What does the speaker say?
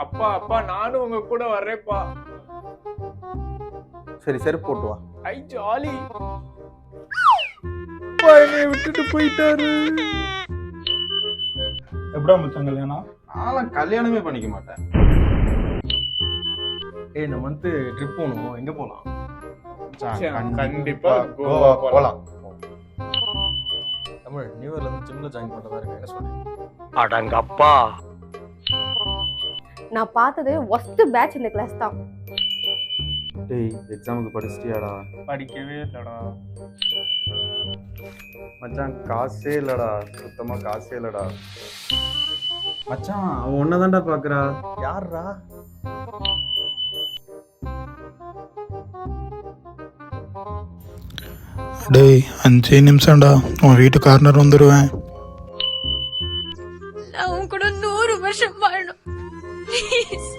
அப்பா அப்பா நானும் உங்க கூட வர்றேன்ப்பா. சரி செருப்பு போட்டு வா. ஐ ஜாலி. என்னை விட்டுட்டு போயிட்டாரு. எப்படா மச்சான் கல்யாணம்? நான் கல்யாணமே பண்ணிக்க மாட்டேன். இந்த மந்த் ட்ரிப் போகணும், எங்க போலாம்? கண்டிப்பா கோவா போலாம். தமிழ் நியூ இயர்ல இருந்து ஜிம்ல ஜாயின் பண்றதா இருக்கு, என்ன சொல்றீங்க? அடங்கப்பா, நான் பார்த்தது ஒஸ்ட் பேட்ச் இந்த கிளாஸ் தான். டேய் எக்ஸாமுக்கு படிச்சிட்டியாடா? படிக்கவே இல்லடா மச்சான் காசே இல்லடா, சுத்தமா காசே இல்லடா. மச்சான் அவன் ஒன்னதான்டா பாக்குறா. யாருடா? டேய் 5 நிமிஷம்டா, உன் வீட்டு கார்னர் வந்துடுவேன். நான் உன் கூட 100 வருஷம் வாழணும். ப்ளீஸ்